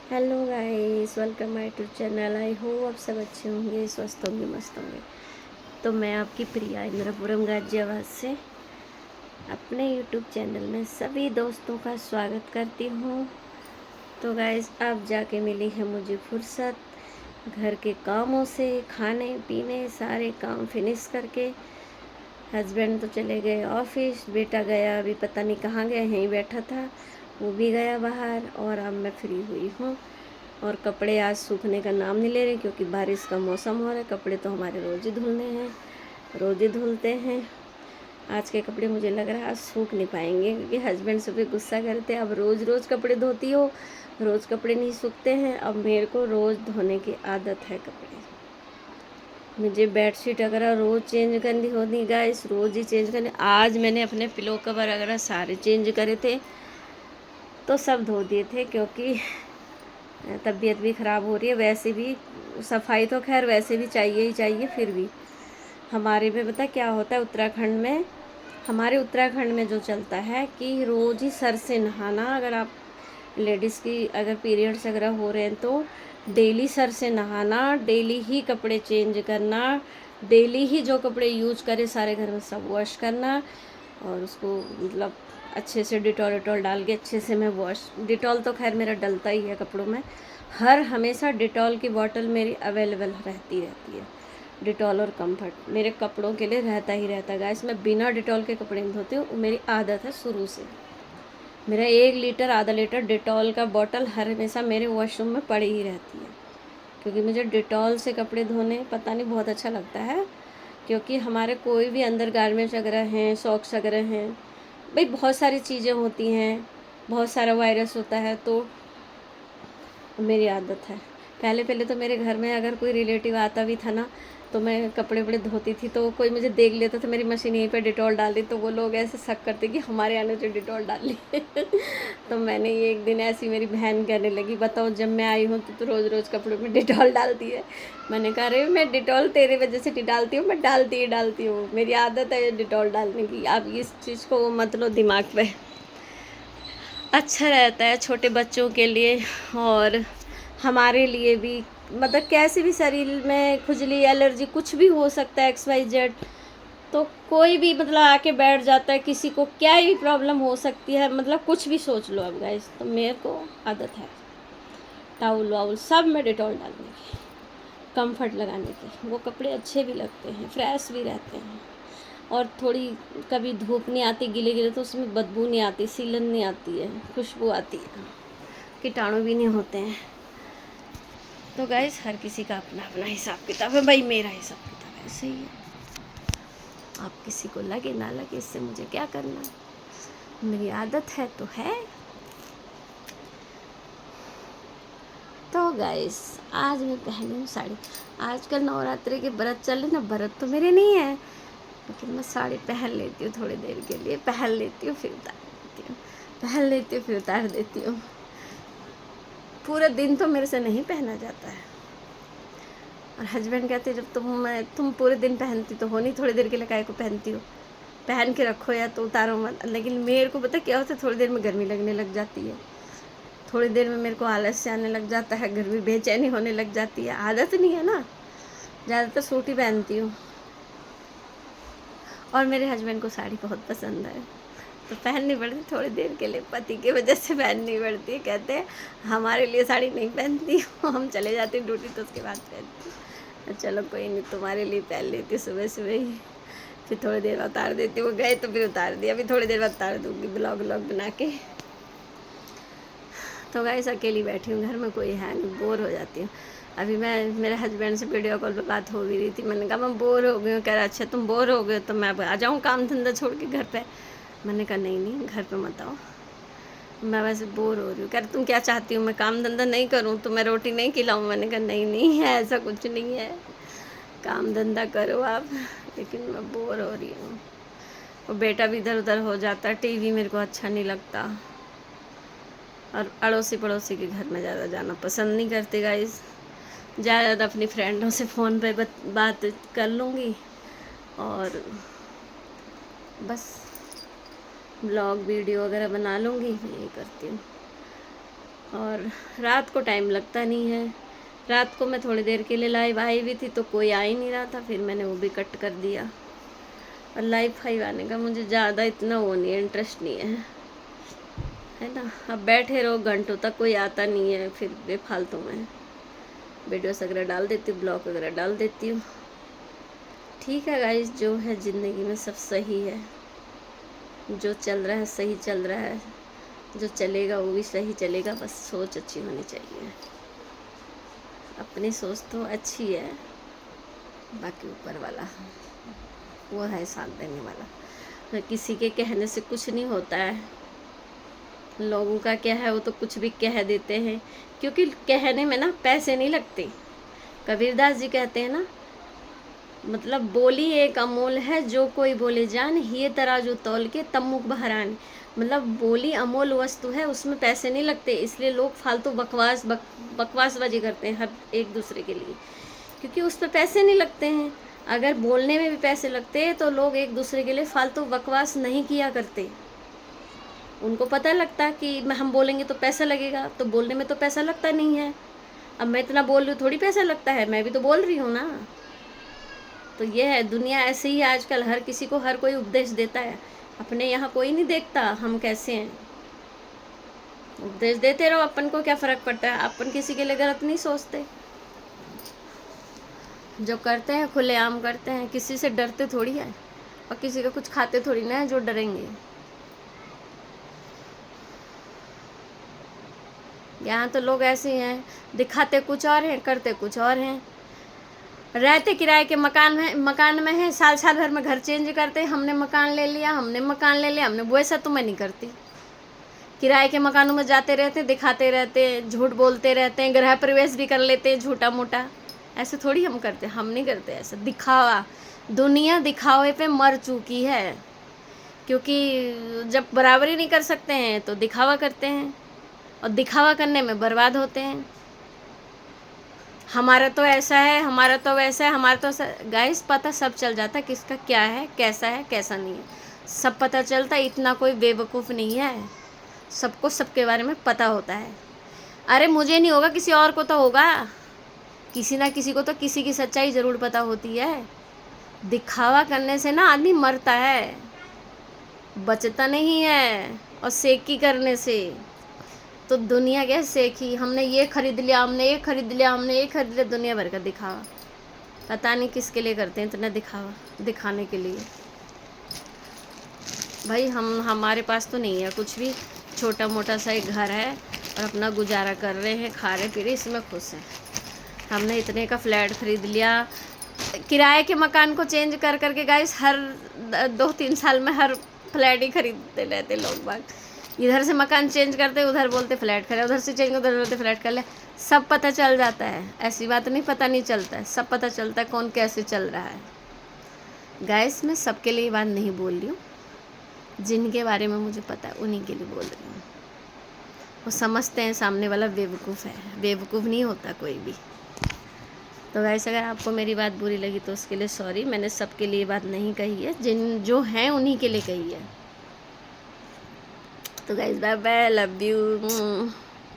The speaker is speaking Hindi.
Hello guys, welcome my to channel. I hope आप सब अच्छे होंगे, स्वस्थ होंगे, मस्त होंगे। तो मैं आपकी प्रिया इंद्रपुरम गाजियाबाद से अपने यूट्यूब चैनल में सभी दोस्तों का स्वागत करती हूँ। तो गाइस, अब जाके मिली है मुझे फुर्सत घर के कामों से, खाने पीने सारे काम फिनिश करके। हस्बैंड तो चले गए ऑफिस, बेटा गया अभी पता नहीं कहाँ गया, यहीं बैठा था, वो भी गया बाहर, और अब मैं फ्री हुई हूँ। और कपड़े आज सूखने का नाम नहीं ले रहे क्योंकि बारिश का मौसम हो रहा है। कपड़े तो हमारे रोज़ ही धुलने हैं, रोज़ ही धुलते हैं। आज के कपड़े मुझे लग रहा है आज सूख नहीं पाएंगे क्योंकि हस्बैंड सुबह गुस्सा करते हैं, अब रोज़ रोज़ कपड़े धोती हो, रोज़ कपड़े नहीं सूखते हैं। अब मेरे को रोज़ धोने की आदत है कपड़े। मुझे बेडशीट वगैरह रोज़ चेंज करनी होती गाइस, रोज़ ही चेंज करनी। आज मैंने अपने पिलो कवर वगैरह सारे चेंज करे थे, तो सब धो दिए थे क्योंकि तबीयत भी ख़राब हो रही है। वैसे भी सफाई तो खैर वैसे भी चाहिए ही चाहिए, फिर भी हमारे में पता क्या होता है उत्तराखंड में, हमारे उत्तराखंड में जो चलता है कि रोज़ ही सर से नहाना। अगर आप लेडीज़ की अगर पीरियड्स वगैरह हो रहे हैं तो डेली सर से नहाना, डेली ही कपड़े चेंज करना, डेली ही जो कपड़े यूज करे सारे घर में सब वॉश करना, और उसको मतलब अच्छे से डिटॉल विटॉल डाल के अच्छे से मैं वॉश। डिटॉल तो खैर मेरा डलता ही है कपड़ों में, हर हमेशा डिटॉल की बॉटल मेरी अवेलेबल रहती है। डिटॉल और कंफर्ट मेरे कपड़ों के लिए रहता ही रहता है गाइस। मैं बिना डिटॉल के कपड़े नहीं धोती हूँ, मेरी आदत है शुरू से। मेरा 1 लीटर आधा लीटर डिटॉल का बॉटल हर हमेशा मेरे वॉशरूम में पड़ी ही रहती है, क्योंकि मुझे डिटॉल से कपड़े धोने पता नहीं बहुत अच्छा लगता है। क्योंकि हमारे कोई भी अंदर गारमेंट्स वगैरह हैं, सॉक्स वगैरह हैं, भाई बहुत सारी चीज़ें होती हैं, बहुत सारा वायरस होता है, तो मेरी आदत है। पहले पहले तो मेरे घर में अगर कोई रिलेटिव आता भी था ना, तो मैं कपड़े वपड़े धोती थी तो कोई मुझे देख लेता था, मेरी मशीन यहीं पे डिटॉल डाल दी, तो वो लोग ऐसे शक करते कि हमारे आने से डिटॉल डाल ली। तो मैंने ये एक दिन ऐसी मेरी बहन कहने लगी, बताओ जब मैं आई हूँ तो रोज़ रोज़ कपड़ों में डिटॉल डालती है। मैंने कहा अरे मैं डिटॉल तेरे वजह से नहीं डालती हूँ, मैं डालती ही डालती हूँ, मेरी आदत है डिटॉल डालने की। आप इस चीज़ को मत लो दिमाग पे। अच्छा रहता है छोटे बच्चों के लिए और हमारे लिए भी, मतलब कैसे भी शरीर में खुजली एलर्जी कुछ भी हो सकता है, XYZ। तो कोई भी मतलब आके बैठ जाता है, किसी को क्या ही प्रॉब्लम हो सकती है, मतलब कुछ भी सोच लो अब गाइस। तो मेरे को आदत है टाउल वाउल सब में डिटॉल डालने की, कंफर्ट लगाने की। वो कपड़े अच्छे भी लगते हैं, फ्रेश भी रहते हैं, और थोड़ी कभी धूप नहीं आती गिले गिले तो उसमें बदबू नहीं आती, सीलन नहीं आती है, खुशबू आती है, कीटाणु भी नहीं होते हैं। तो गाइस हर किसी का अपना अपना हिसाब किताब है, भाई मेरा हिसाब किताब ऐसे ही है। आप किसी को लगे ना लगे इससे मुझे क्या करना, मेरी आदत है तो है। तो गाइस आज मैं पहनी हूँ साड़ी। आजकल नवरात्रि के व्रत चल रहे ना, व्रत तो मेरे नहीं है, लेकिन मैं साड़ी पहन लेती हूँ, थोड़ी देर के लिए पहन लेती हूँ फिर उतार देती हूँ, पहन लेती हूँ फिर उतार देती हूँ। पूरा दिन तो मेरे से नहीं पहना जाता है। और हस्बैंड कहते जब तुम पूरे दिन पहनती तो हो नहीं, थोड़ी देर के लिए काहे को पहनती हो, पहन के रखो या तो उतारो मत। लेकिन मेरे को पता क्या होता है, थोड़ी देर में गर्मी लगने लग जाती है, थोड़ी देर में मेरे को आलस से आने लग जाता है, घर में बेचैनी होने लग जाती है। आदत नहीं है ना, ज़्यादातर सूट ही पहनती हूँ। और मेरे हस्बैंड को साड़ी बहुत पसंद है, तो पहननी पड़ती थोड़ी देर के लिए, पति की वजह से पहननी पड़ती है। कहते हैं हमारे लिए साड़ी नहीं पहनती हो, हम चले जाते हैं ड्यूटी तो उसके बाद पहनती हूँ। चलो कोई नहीं, तुम्हारे लिए पहन लेती हूँ सुबह सुबह ही, फिर थोड़ी देर बाद उतार देती हूँ। वो गए तो फिर उतार दिया, अभी थोड़ी देर बाद उतार दूँगी ब्लॉग व्लॉग बना के। तो गाइस अकेली बैठी हूँ घर में, कोई है नहीं, बोर हो जाती हूँ। अभी मैं मेरे हस्बैंड से वीडियो कॉल पे बात हो भी रही थी, मैंने कहा मैं बोर हो गई हूँ। कह रहा अच्छा तुम बोर हो गए तो मैं आ जाऊँ काम धंधा छोड़ के घर पे। मैंने कहा नहीं नहीं घर पे मत आओ, मैं वैसे बोर हो रही हूँ। कह रहे तुम क्या चाहती हूँ मैं काम धंधा नहीं करूँ, तो मैं रोटी नहीं खिलाऊँ। मैंने कहा नहीं नहीं है, ऐसा कुछ नहीं है, काम धंधा करो आप, लेकिन मैं बोर हो रही हूँ। और बेटा भी इधर उधर हो जाता है, टीवी मेरे को अच्छा नहीं लगता, और अड़ोसी पड़ोसी के घर में ज़्यादा जाना पसंद नहीं करते गाइस। ज़्यादा अपनी फ्रेंडों से फ़ोन पे बात कर लूँगी, और बस ब्लॉग वीडियो वगैरह बना लूँगी, यही करती हूँ। और रात को टाइम लगता नहीं है। रात को मैं थोड़ी देर के लिए लाइव आई हुई थी तो कोई आ ही नहीं रहा था, फिर मैंने वो भी कट कर दिया। और लाइव फाइव आने का मुझे ज़्यादा इतना वो नहीं है, इंटरेस्ट नहीं है ना। अब बैठे रहो घंटों तक, कोई आता नहीं है, फिर बेफालतू में वीडियोस वगैरह डाल देती हूँ, ब्लॉग वगैरह डाल देती हूँ। ठीक है गाइस, जो है ज़िंदगी में सब सही है, जो चल रहा है सही चल रहा है, जो चलेगा वो भी सही चलेगा, बस सोच अच्छी होनी चाहिए। अपनी सोच तो अच्छी है, बाकी ऊपर वाला वो है साथ देने वाला। तो किसी के कहने से कुछ नहीं होता है, लोगों का क्या है वो तो कुछ भी कह देते हैं, क्योंकि कहने में ना पैसे नहीं लगते। कबीरदास जी कहते हैं ना, मतलब बोली एक अमोल है, जो कोई बोले जान, ये तराजू तौल के तब मुख बहरान। मतलब बोली अमोल वस्तु है, उसमें पैसे नहीं लगते, इसलिए लोग फालतू बकवासबाजी करते हैं हर एक दूसरे के लिए, क्योंकि उस पर पैसे नहीं लगते हैं। अगर बोलने में भी पैसे लगते तो लोग एक दूसरे के लिए फालतू बकवास नहीं किया करते। उनको पता लगता कि हम बोलेंगे तो पैसा लगेगा, तो बोलने में तो पैसा लगता नहीं है। अब मैं इतना बोल रही हूँ, थोड़ी पैसा लगता है, मैं भी तो बोल रही हूँ ना। तो ये है दुनिया, ऐसे ही आजकल हर किसी को हर कोई उपदेश देता है। अपने यहाँ कोई नहीं देखता हम कैसे हैं, उपदेश देते रहो, अपन को क्या फ़र्क पड़ता है। अपन किसी के लिए गलत नहीं सोचते, जो करते हैं खुलेआम करते हैं, किसी से डरते थोड़ी है, और किसी का कुछ खाते थोड़ी ना है जो डरेंगे। यहाँ तो लोग ऐसे हैं, दिखाते कुछ और हैं, करते कुछ और हैं। रहते किराए के मकान में है, साल भर में घर चेंज करते, हमने मकान ले लिया, हमने वैसा तो मैं नहीं करती। किराए के मकानों में जाते रहते, दिखाते रहते, झूठ बोलते रहते हैं, गृह प्रवेश भी कर लेते हैं झूठा मोटा। ऐसे थोड़ी हम करते, हम नहीं करते ऐसा दिखावा। दुनिया दिखावे पे मर चुकी है, क्योंकि जब बराबरी नहीं कर सकते हैं तो दिखावा करते हैं, और दिखावा करने में बर्बाद होते हैं। हमारा तो ऐसा है, हमारा तो वैसा है, हमारा तो गाइस पता सब चल जाता है किसका क्या है, कैसा नहीं है, सब पता चलता है। इतना कोई बेवकूफ़ नहीं है, सबको सबके बारे में पता होता है। अरे मुझे नहीं होगा, किसी और को तो होगा, किसी ना किसी को तो किसी की सच्चाई ज़रूर पता होती है। दिखावा करने से ना आदमी मरता है, बचता नहीं है। और सेकी करने से तो दुनिया क्या सेकी, हमने ये खरीद लिया, हमने ये खरीद लिया, हमने ये खरीद लिया, दुनिया भर का दिखावा। पता नहीं किसके लिए करते हैं इतना दिखावा, दिखाने के लिए। भाई हमारे पास तो नहीं है कुछ भी, छोटा मोटा सा एक घर है और अपना गुजारा कर रहे हैं, खा रहे पी रहे, इसमें खुश हैं। हमने इतने का फ्लैट खरीद लिया, किराए के मकान को चेंज कर करके गाइस हर 2-3 साल में हर फ्लैट ही खरीदते रहते लोग बाग। इधर से मकान चेंज करते, उधर बोलते फ्लैट खरीद, उधर से चेंज उधर बोलते फ्लैट कर ले। सब पता चल जाता है, ऐसी बात नहीं पता नहीं चलता है, सब पता चलता है कौन कैसे चल रहा है। गाइस मैं सबके लिए बात नहीं बोल रही हूँ, जिनके बारे में मुझे पता है उन्हीं के लिए बोल रही हूँ। वो समझते हैं सामने वाला बेवकूफ़ है, बेवकूफ़ नहीं होता कोई भी। तो गाइस अगर आपको मेरी बात बुरी लगी तो उसके लिए सॉरी, मैंने सबके लिए बात नहीं कही है, जो हैं उन्हीं के लिए कही है। तो guys bye bye, love you.